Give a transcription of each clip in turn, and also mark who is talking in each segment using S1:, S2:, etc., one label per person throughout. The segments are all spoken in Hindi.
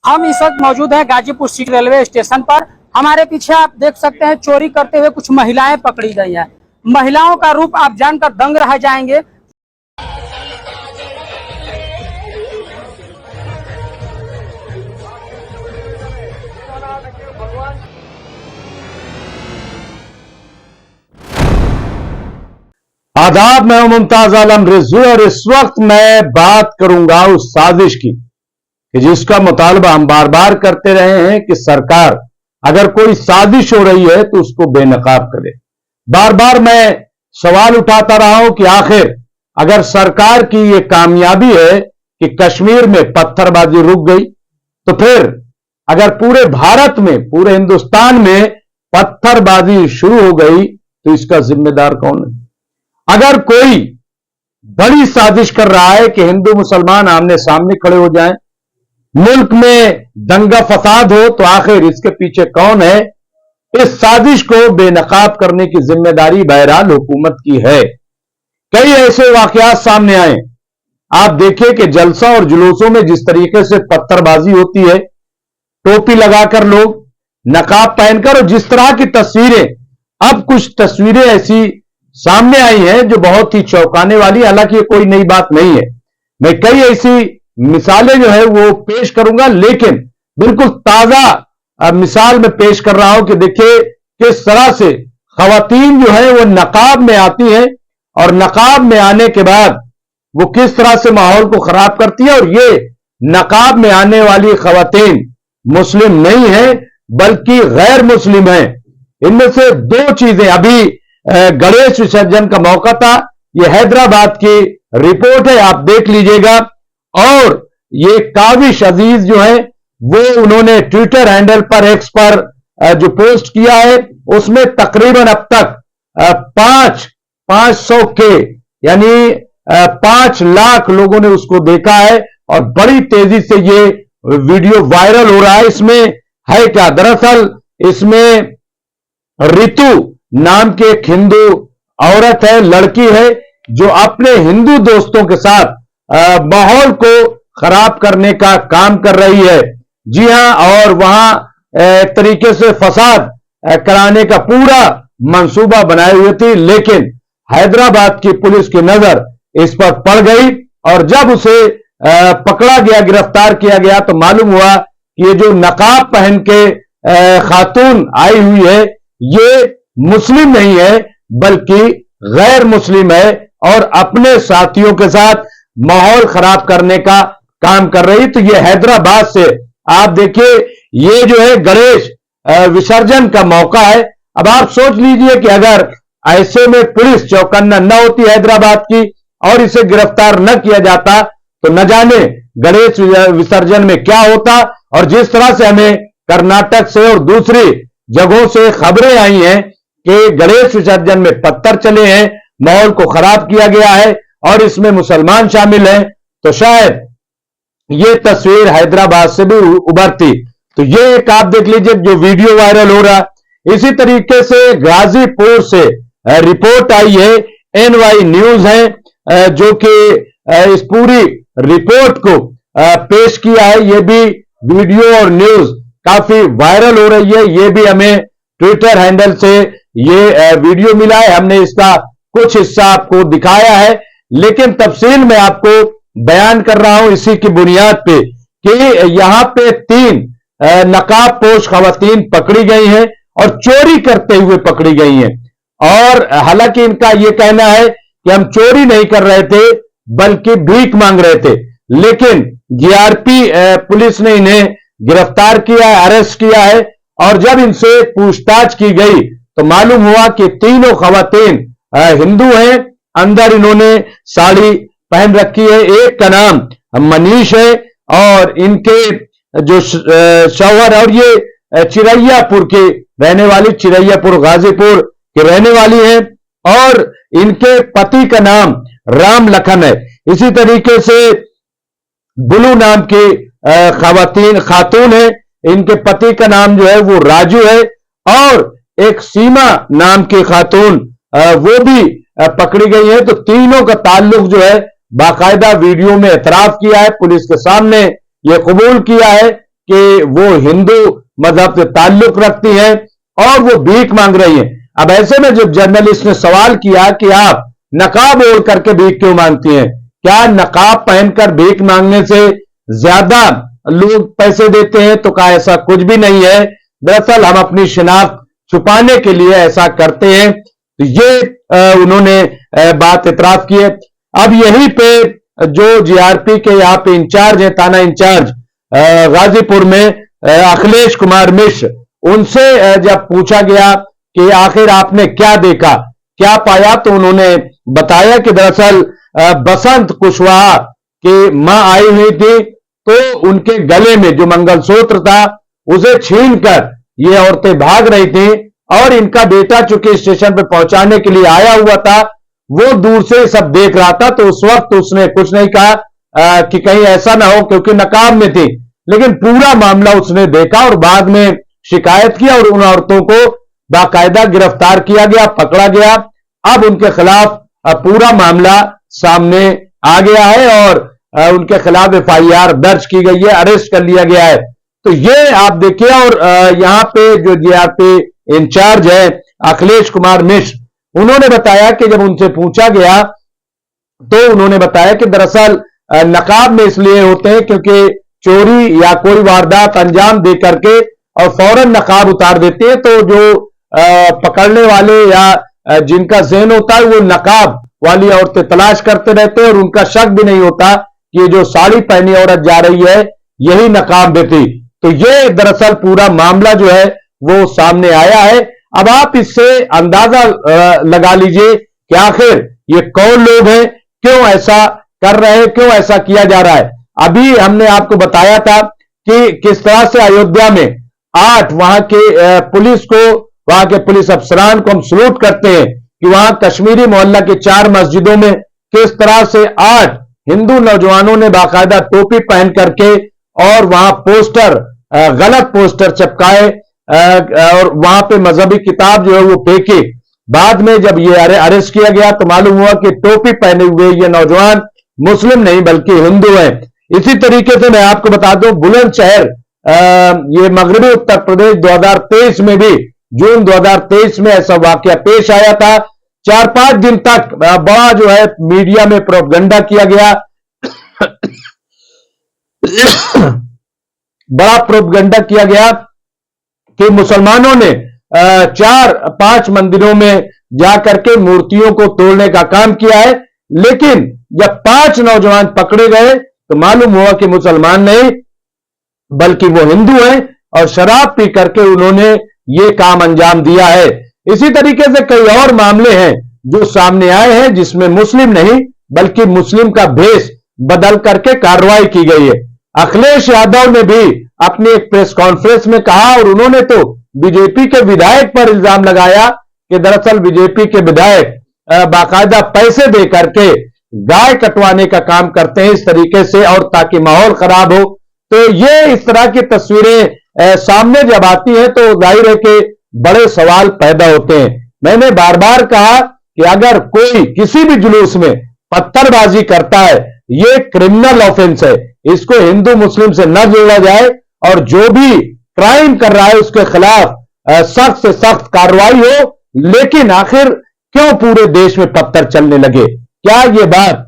S1: हम इस वक्त मौजूद हैं गाजीपुर सिटी रेलवे स्टेशन पर। हमारे पीछे आप देख सकते हैं चोरी करते हुए कुछ महिलाएं पकड़ी गई हैं। महिलाओं का रूप आप जानकर दंग रह जाएंगे।
S2: आदाब, मैं हूं मुमताज आलम रिजवी और इस वक्त मैं बात करूंगा उस साजिश की कि जिसका मुतालबा हम बार बार करते रहे हैं कि सरकार अगर कोई साजिश हो रही है तो उसको बेनकाब करे। बार बार मैं सवाल उठाता रहा हूं कि आखिर अगर सरकार की यह कामयाबी है कि कश्मीर में पत्थरबाजी रुक गई, तो फिर अगर पूरे भारत में, पूरे हिंदुस्तान में पत्थरबाजी शुरू हो गई तो इसका जिम्मेदार कौन है? अगर कोई बड़ी साजिश कर रहा है कि हिंदू मुसलमान आमने सामने खड़े हो जाएं, मुल्क में दंगा फसाद हो, तो आखिर इसके पीछे कौन है? इस साजिश को बेनकाब करने की जिम्मेदारी बहरहाल हुकूमत की है। कई ऐसे वाकयात सामने आए। आप देखिए कि जलसा और जुलूसों में जिस तरीके से पत्थरबाजी होती है, टोपी लगाकर लोग, नकाब पहनकर, और जिस तरह की तस्वीरें, अब कुछ तस्वीरें ऐसी सामने आई हैं जो बहुत ही चौंकाने वाली, हालांकि ये कोई नई बात नहीं है। मैं कई ऐसी मिसालें जो है वो पेश करूंगा, लेकिन बिल्कुल ताजा मिसाल में पेश कर रहा हूं कि देखिए किस तरह से खवातीन जो है वो नकाब में आती हैं और नकाब में आने के बाद वो किस तरह से माहौल को खराब करती है। और ये नकाब में आने वाली खवातीन मुस्लिम नहीं है बल्कि गैर मुस्लिम है। इनमें से दो चीजें, अभी गणेश विसर्जन का मौका था, यह हैदराबाद की रिपोर्ट है, आप देख लीजिएगा। और ये काविश अजीज जो है वो उन्होंने ट्विटर हैंडल पर, एक्स पर जो पोस्ट किया है, उसमें तकरीबन अब तक 500 के यानी 5 लाख लोगों ने उसको देखा है और बड़ी तेजी से ये वीडियो वायरल हो रहा है। इसमें है क्या? दरअसल इसमें रितु नाम की एक हिंदू औरत है, लड़की है, जो अपने हिंदू दोस्तों के साथ माहौल को खराब करने का काम कर रही है। जी हां, और वहां एक तरीके से फसाद कराने का पूरा मंसूबा बनाए हुए थी, लेकिन हैदराबाद की पुलिस की नजर इस पर पड़ गई और जब उसे पकड़ा गया, गिरफ्तार किया गया, तो मालूम हुआ कि ये जो नकाब पहन के खातून आई हुई है ये मुस्लिम नहीं है बल्कि गैर मुस्लिम है और अपने साथियों के साथ माहौल खराब करने का काम कर रही। तो ये हैदराबाद से आप देखिए, ये जो है गणेश विसर्जन का मौका है। अब आप सोच लीजिए कि अगर ऐसे में पुलिस चौकन्ना न होती हैदराबाद की और इसे गिरफ्तार न किया जाता तो न जाने गणेश विसर्जन में क्या होता। और जिस तरह से हमें कर्नाटक से और दूसरी जगहों से खबरें आई हैं कि गणेश विसर्जन में पत्थर चले हैं, माहौल को खराब किया गया है और इसमें मुसलमान शामिल हैं, तो शायद ये तस्वीर हैदराबाद से भी उभरती। तो ये एक आप देख लीजिए जो वीडियो वायरल हो रहा। इसी तरीके से गाजीपुर से रिपोर्ट आई है, NY न्यूज है जो कि इस पूरी रिपोर्ट को पेश किया है। ये भी वीडियो और न्यूज काफी वायरल हो रही है। ये भी हमें ट्विटर हैंडल से ये वीडियो मिला है, हमने इसका कुछ हिस्सा आपको दिखाया है, लेकिन तफसील में आपको बयान कर रहा हूं इसी की बुनियाद पे कि यहां पे 3 नकाब पोश खवातीन पकड़ी गई हैं और चोरी करते हुए पकड़ी गई हैं। और हालांकि इनका यह कहना है कि हम चोरी नहीं कर रहे थे बल्कि भीख मांग रहे थे, लेकिन GRP पुलिस ने इन्हें गिरफ्तार किया है, अरेस्ट किया है। और जब इनसे पूछताछ की गई तो मालूम हुआ कि तीनों खवातीन हिंदू हैं। अंदर इन्होंने साड़ी पहन रखी है। एक का नाम मनीष है और इनके जो शौहर, और ये चिरैयापुर के रहने वाली, चिरैयापुर गाजीपुर के रहने वाली हैं, और इनके पति का नाम राम लखन है। इसी तरीके से बुलू नाम की खातून है, इनके पति का नाम जो है वो राजू है, और एक सीमा नाम की खातून वो भी पकड़ी गई है। तो तीनों का ताल्लुक जो है बाकायदा वीडियो में एतराफ किया है, पुलिस के सामने ये कबूल किया है कि वो हिंदू मजहब से ताल्लुक रखती हैं और वो भीख मांग रही हैं। अब ऐसे में जब जर्नलिस्ट ने सवाल किया कि आप नकाब ओढ़ करके भीख क्यों मांगती हैं, क्या नकाब पहनकर भीख मांगने से ज्यादा लोग पैसे देते हैं, तो कहा ऐसा कुछ भी नहीं है, दरअसल हम अपनी शिनाख्त छुपाने के लिए ऐसा करते हैं। तो ये उन्होंने बात इतराफ की है। अब यहीं पे जो जीआरपी के यहाँ पे इंचार्ज है, थाना इंचार्ज गाजीपुर में अखिलेश कुमार मिश्र, उनसे जब पूछा गया कि आखिर आपने क्या देखा, क्या पाया, तो उन्होंने बताया कि दरअसल बसंत कुशवाहा की मां आई हुई थी, तो उनके गले में जो मंगलसूत्र था उसे छीनकर ये औरतें भाग रही थी और इनका बेटा चूंकि स्टेशन पे पहुंचाने के लिए आया हुआ था, वो दूर से सब देख रहा था। तो उस वक्त उसने कुछ नहीं कहा कि कहीं ऐसा ना हो, क्योंकि नकाब में थी, लेकिन पूरा मामला उसने देखा और बाद में शिकायत की और उन औरतों को बाकायदा गिरफ्तार किया गया, पकड़ा गया। अब उनके खिलाफ पूरा मामला सामने आ गया है और उनके खिलाफ एफआईआर दर्ज की गई है, अरेस्ट कर लिया गया है। तो ये आप देखिए। और यहां पे जो जीआरपी इंचार्ज है अखिलेश कुमार मिश्र, उन्होंने बताया कि जब उनसे पूछा गया तो उन्होंने बताया कि दरअसल नकाब में इसलिए होते हैं क्योंकि चोरी या कोई वारदात अंजाम दे करके और फौरन नकाब उतार देते हैं, तो जो पकड़ने वाले या जिनका ज़हन होता है वो नकाब वाली औरतें तलाश करते रहते हैं और उनका शक भी नहीं होता कि ये जो साड़ी पहनी औरत जा रही है यही नकाब में थी। तो ये दरअसल पूरा मामला जो है वो सामने आया है। अब आप इससे अंदाजा लगा लीजिए कि आखिर ये कौन लोग हैं, क्यों ऐसा कर रहे हैं, क्यों ऐसा किया जा रहा है। अभी हमने आपको बताया था कि किस तरह से अयोध्या में 8 वहां के पुलिस को, वहां के पुलिस अफसरान को हम सलूट करते हैं कि वहां कश्मीरी मोहल्ला के 4 मस्जिदों में किस तरह से 8 हिंदू नौजवानों ने बाकायदा टोपी पहन करके और वहां पोस्टर, गलत पोस्टर चिपकाए और वहां पे मजहबी किताब जो है वो फेंकी। बाद में जब ये अरेस्ट किया गया तो मालूम हुआ कि टोपी पहने हुए ये नौजवान मुस्लिम नहीं बल्कि हिंदू हैं। इसी तरीके से मैं आपको बता दूं, बुलंदशहर, ये मगरबी उत्तर प्रदेश 2023 में भी, जून 2023 में ऐसा वाकया पेश आया था। 4-5 दिन तक बड़ा जो है मीडिया में प्रोपगंडा किया गया बड़ा प्रोपगंडा किया गया कि मुसलमानों ने 4-5 मंदिरों में जाकर के मूर्तियों को तोड़ने का काम किया है, लेकिन जब 5 नौजवान पकड़े गए तो मालूम हुआ कि मुसलमान नहीं बल्कि वो हिंदू हैं और शराब पी करके उन्होंने ये काम अंजाम दिया है। इसी तरीके से कई और मामले हैं जो सामने आए हैं जिसमें मुस्लिम नहीं बल्कि मुस्लिम का भेष बदल करके कार्रवाई की गई है। अखिलेश यादव ने भी अपनी एक प्रेस कॉन्फ्रेंस में कहा और उन्होंने तो बीजेपी के विधायक पर इल्जाम लगाया कि दरअसल बीजेपी के विधायक बाकायदा पैसे दे करके गाय कटवाने का काम करते हैं इस तरीके से, और ताकि माहौल खराब हो। तो ये इस तरह की तस्वीरें सामने जब आती हैं तो जाहिर है कि बड़े सवाल पैदा होते हैं। मैंने बार बार कहा कि अगर कोई किसी भी जुलूस में पत्थरबाजी करता है ये क्रिमिनल ऑफेंस है, इसको हिंदू मुस्लिम से न जोड़ा जाए और जो भी क्राइम कर रहा है उसके खिलाफ सख्त से सख्त कार्रवाई हो। लेकिन आखिर क्यों पूरे देश में पत्थर चलने लगे? क्या ये बात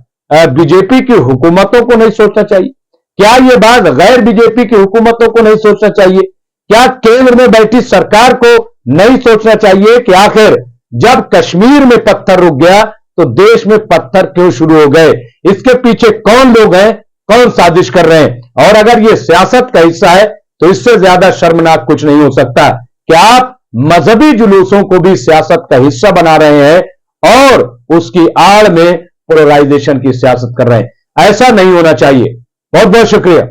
S2: बीजेपी की हुकूमतों को नहीं सोचना चाहिए? क्या ये बात गैर बीजेपी की हुकूमतों को नहीं सोचना चाहिए? क्या केंद्र में बैठी सरकार को नहीं सोचना चाहिए कि आखिर जब कश्मीर में पत्थर रुक गया तो देश में पत्थर क्यों शुरू हो गए? इसके पीछे कौन लोग हैं, कौन साजिश कर रहे हैं? और अगर ये सियासत का हिस्सा है तो इससे ज्यादा शर्मनाक कुछ नहीं हो सकता कि आप मजहबी जुलूसों को भी सियासत का हिस्सा बना रहे हैं और उसकी आड़ में पोलराइजेशन की सियासत कर रहे हैं। ऐसा नहीं होना चाहिए। बहुत बहुत शुक्रिया।